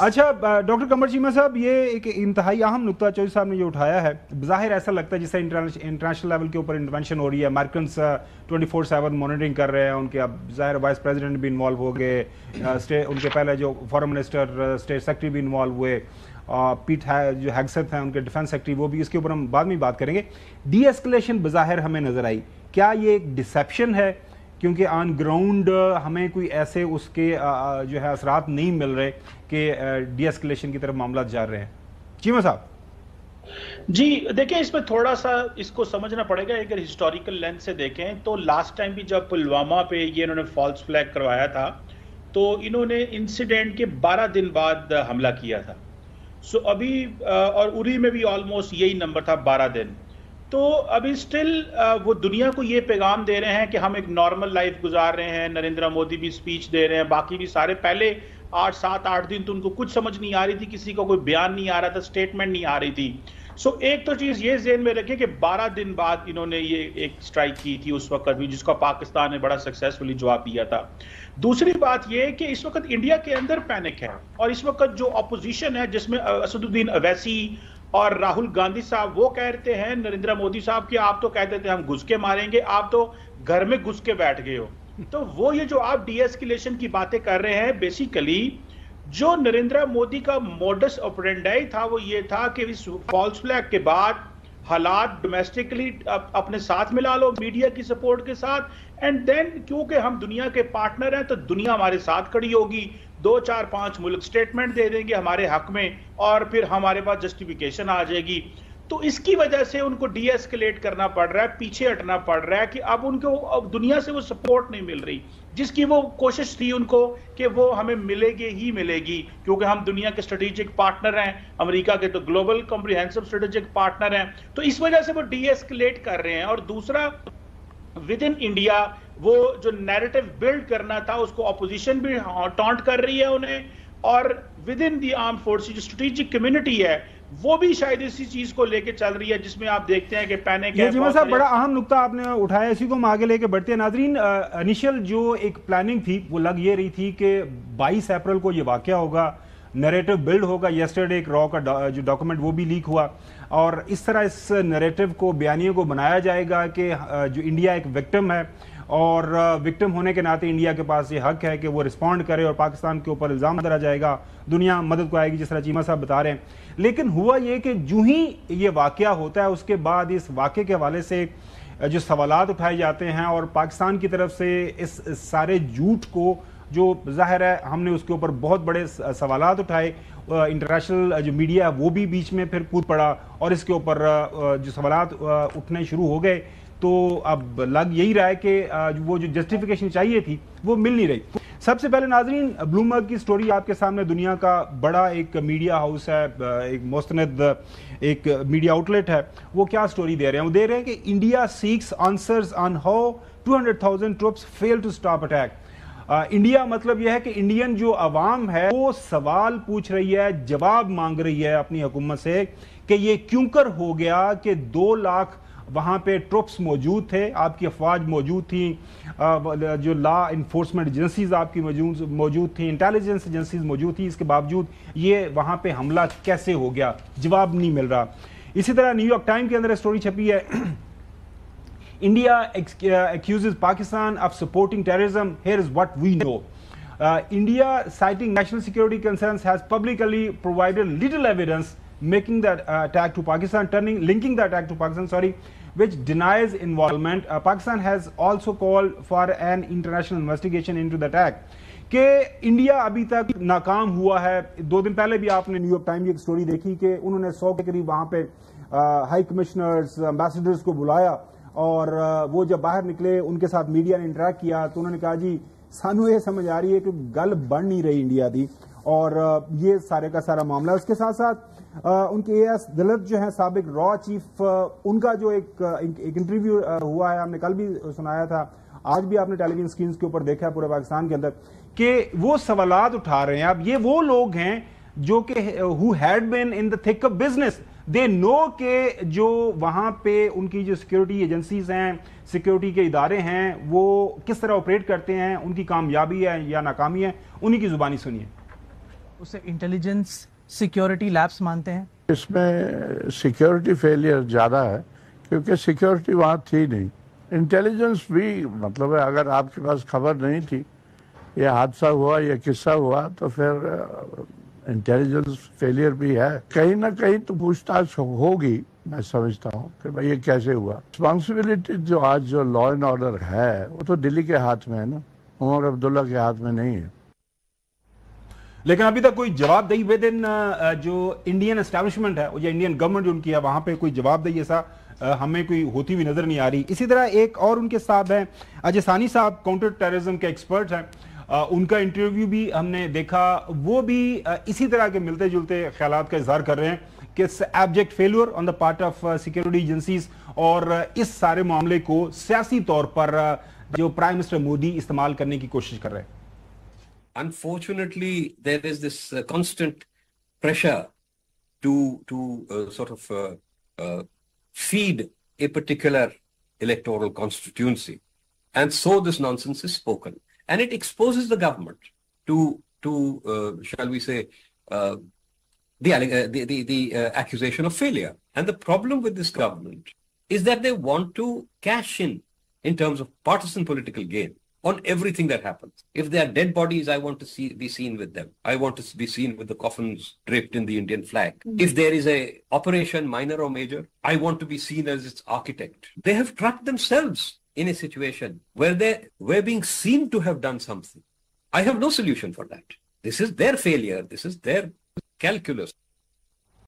اچھا ڈاکٹر قمر چیمہ صاحب، یہ ایک انتہائی اہم نقطہ چودھری صاحب نے جو اٹھایا ہے، بظاہر ایسا لگتا ہے جس سے انٹرنیشنل لیول کے اوپر انٹرونشن ہو رہی ہے، امریکنس 24/7 مانیٹرنگ کر رہے ہیں، ان کے اب ظاہر وائس پریزیڈنٹ بھی انوالو ہو گئے، ان کے پہلے جو فارن منسٹر اسٹیٹ سیکرٹری بھی انوالو ہوئے، پیٹ جو ہیگسیتھ ہیں ان کے ڈیفنس سیکرٹری، وہ بھی، اس کے اوپر ہم بعد میں بات کریں گے۔ ڈی ایسکلیشن بظاہر ہمیں نظر آئی، کیا یہ ایک ڈسیپشن ہے؟ کیونکہ آن گراؤنڈ ہمیں کوئی ایسے اس کے جو ہے اثرات نہیں مل رہے کہ ڈی ایسکلیشن کی طرف معاملات جا رہے ہیں۔ چیمہ صاحب جی دیکھیں، اس میں تھوڑا سا اس کو سمجھنا پڑے گا۔ اگر ہسٹوریکل لینس سے دیکھیں تو لاسٹ ٹائم بھی جب پلوامہ پہ یہ انہوں نے فالس فلیگ کروایا تھا تو انہوں نے انسیڈنٹ کے 12 دن بعد حملہ کیا تھا۔ سو ابھی اور اری میں بھی آلموسٹ یہی نمبر تھا، 12 دن۔ تو ابھی سٹل وہ دنیا کو یہ پیغام دے رہے ہیں کہ ہم ایک نارمل لائف گزار رہے ہیں۔ نریندر مودی بھی سپیچ دے رہے ہیں، باقی بھی سارے، پہلے 7-8 دن تو ان کو کچھ سمجھ نہیں آ رہی تھی، کسی کو کوئی بیان نہیں آ رہا تھا، سٹیٹمنٹ نہیں آ رہی تھی۔ سو ایک تو چیز یہ ذہن میں رکھیں کہ 12 دن بعد انہوں نے یہ ایک سٹرائک کی تھی اس وقت بھی، جس کا پاکستان نے بڑا سکسیسفلی جواب دیا تھا۔ دوسری بات یہ کہ اس وقت انڈیا کے اندر پینک ہے، اور اس وقت جو اپوزیشن ہے جس میں اسد الدین اویسی اور راہل گاندھی صاحب، وہ کہتے ہیں نریندر مودی صاحب کہ آپ تو کہتے تھے ہم گھس کے ماریں گے، آپ تو گھر میں گھس کے بیٹھ گئے ہو۔ تو وہ یہ جو آپ ڈی ایسکیلیشن کی باتیں کر رہے ہیں، بیسیکلی جو نریندر مودی کا موڈس آپرینڈائی تھا وہ یہ تھا کہ اس فالس فلیگ کے بعد حالات ڈومیسٹکلی اپنے ساتھ ملا لو میڈیا کی سپورٹ کے ساتھ، اینڈ دین کیونکہ ہم دنیا کے پارٹنر ہیں تو دنیا ہمارے ساتھ کھڑی ہوگی، 2-4-5 ملک سٹیٹمنٹ دے دیں گے ہمارے حق میں، اور پھر ہمارے پاس جسٹیفیکیشن آ جائے گی۔ تو اس کی وجہ سے ان کو ڈی ایسکلیٹ کرنا پڑ رہا ہے، پیچھے ہٹنا پڑ رہا ہے کہ اب ان کو اب دنیا سے وہ سپورٹ نہیں مل رہی جس کی وہ کوشش تھی ان کو کہ وہ ہمیں ملے گی ہی ملے گی، کیونکہ ہم دنیا کے اسٹریٹجک پارٹنر ہیں، امریکہ کے تو گلوبل کمپریہنسو اسٹریٹجک پارٹنر ہیں۔ تو اس وجہ سے وہ ڈی ایسکلیٹ کر رہے ہیں۔ اور دوسرا، ود ان انڈیا وہ جو نیریٹو بلڈ کرنا تھا اس کو اپوزیشن بھی ٹانٹ کر رہی ہے انہیں، اور with in the arm force جو اسٹریٹجک کمیونٹی ہے وہ بھی شاید اسی چیز کو لے کے چل رہی ہے، جس میں آپ دیکھتے ہیں کہ پینک ہے۔ یہ چیمہ صاحب بڑا اہم نقطہ آپ نے اٹھایا، اسی کو ہم آگے لے کے بڑھتے ہیں۔ ناظرین، انیشل جو ایک پلاننگ تھی وہ لگ یہ رہی تھی کہ 22 اپریل کو یہ واقعہ ہوگا، نیریٹو بلڈ ہوگا۔ یسٹرڈے ایک را کا جو ڈاکومنٹ وہ بھی لیک ہوا، اور اس طرح اس نیریٹو کو، بیانیے کو بنایا جائے گا کہ جو انڈیا ایک وکٹم ہے، اور وکٹم ہونے کے ناطے انڈیا کے پاس یہ حق ہے کہ وہ رسپونڈ کرے، اور پاکستان کے اوپر الزام درا جائے گا، دنیا مدد کو آئے گی، جس طرح چیمہ صاحب بتا رہے ہیں۔ لیکن ہوا یہ کہ جو ہی یہ واقعہ ہوتا ہے اس کے بعد اس واقعے کے حوالے سے جو سوالات اٹھائے جاتے ہیں، اور پاکستان کی طرف سے اس سارے جھوٹ کو، جو ظاہر ہے ہم نے اس کے اوپر بہت بڑے سوالات اٹھائے، انٹرنیشنل جو میڈیا ہے وہ بھی بیچ میں پھر کود پڑا، اور اس کے اوپر جو سوالات اٹھنے شروع ہو گئے، تو اب لگ یہی رہا ہے کہ وہ جو جسٹیفیکیشن چاہیے تھی وہ مل نہیں رہی۔ سب سے پہلے ناظرین، بلومبرگ کی سٹوری آپ کے سامنے، دنیا کا بڑا ایک میڈیا ہاؤس ہے، ایک مستند ایک میڈیا آؤٹ لیٹ ہے، وہ کیا سٹوری دے رہے ہیں؟ وہ دے رہے ہیں کہ India seeks answers on how 200,000 troops fail to stop attack. India مطلب یہ ہے کہ انڈین جو عوام ہے وہ سوال پوچھ رہی ہے، جواب مانگ رہی ہے اپنی حکومت سے کہ یہ کیوں کر ہو گیا کہ 2 لاکھ وہاں پہ ٹروپس موجود تھے، آپ کی افواج موجود تھیں، جو لا انفورسمنٹ ایجنسیز آپ کی موجود تھیں، انٹیلیجنس ایجنسیز موجود تھیں، اس کے باوجود یہ وہاں پہ حملہ کیسے ہو گیا؟ جواب نہیں مل رہا۔ اسی طرح نیو یارک ٹائم کے اندر سٹوری چھپی ہے، India accuses Pakistan of supporting terrorism. Here is what we know. India, citing national security concerns, has publicly provided little evidence linking the attack to Pakistan, which denies involvement. Pakistan has also called for an international investigation into the attack. کہ India ابھی تک ناکام ہوا ہے۔ 2 دن پہلے بھی آپ نے نیو یارک ٹائم کی ایک سٹوری دیکھی کہ انہوں نے 100 کے قریب وہاں پہ ہائی کمشنرز، امبیسڈرز کو بلایا، اور وہ جب باہر نکلے ان کے ساتھ میڈیا نے انٹریکٹ کیا تو انہوں نے کہا جی سانو یہ سمجھ آ رہی ہے کہ گل بڑھ نہیں رہی انڈیا دی، اور یہ سارے کا سارا معاملہ۔ اس کے ساتھ ساتھ ان کے اے ایس دلت جو ہیں سابق را چیف، ان کا جو ایک انٹرویو ہوا ہے، ہم نے کل بھی سنایا تھا، آج بھی آپ نے ٹیلی ویژن اسکرینز کے اوپر دیکھا ہے پورے پاکستان کے اندر، کہ وہ سوالات اٹھا رہے ہیں۔ اب یہ وہ لوگ ہیں جو کہ who had been in the thick of business, they know کہ جو وہاں پہ ان کی جو سیکیورٹی ایجنسیز ہیں، سیکیورٹی کے ادارے ہیں، وہ کس طرح آپریٹ کرتے ہیں، ان کی کامیابی ہے یا ناکامی ہے، انہی کی زبانی سنیے۔ اسے انٹیلیجنس سیکیورٹی لیپس مانتے ہیں؟ اس میں سیکیورٹی فیلئر زیادہ ہے کیونکہ سیکیورٹی وہاں تھی نہیں. انٹیلیجنس بھی مطلب ہے اگر آپ کے پاس خبر نہیں تھی یہ حادثہ ہوا یا قصہ ہوا تو پھر انٹیلیجنس فیلئر بھی ہے. کہیں نہ کہیں تو پوچھ تاچھ ہوگی. میں سمجھتا ہوں کہ بھائی یہ کیسے ہوا. رسپانسبلٹی جو آج جو لا اینڈ آرڈر ہے وہ تو دلی کے ہاتھ میں ہے نا, عمر عبداللہ کے ہاتھ میں نہیں ہے. لیکن ابھی تک کوئی جواب دہی ود ان جو انڈین اسٹیبلشمنٹ ہے یا انڈین گورنمنٹ جو ان کی ہے وہاں پہ کوئی جواب دہی ایسا ہمیں کوئی ہوتی ہوئی نظر نہیں آ رہی. اسی طرح ایک اور ان کے صاحب ہیں اجے ثانی صاحب, کاؤنٹر ٹیررزم کے ایکسپرٹ ہیں. ان کا انٹرویو بھی ہم نے دیکھا, وہ بھی اسی طرح کے ملتے جلتے خیالات کا اظہار کر رہے ہیں کہ abject failure on the part of security agencies, اور اس سارے معاملے کو سیاسی طور پر جو پرائم منسٹر مودی استعمال کرنے کی کوشش کر رہے ہیں. Unfortunately, there is this constant pressure to sort of feed a particular electoral constituency, and so this nonsense is spoken, and it exposes the government to shall we say the accusation of failure. And the problem with this government is that they want to cash in terms of partisan political gain on everything that happens. If there are dead bodies, I want to be seen with them. I want to be seen with the coffins draped in the Indian flag. If there is a operation, minor or major, I want to be seen as its architect. They have trapped themselves in a situation where they were being seen to have done something. I have no solution for that. This is their failure. This is their calculus.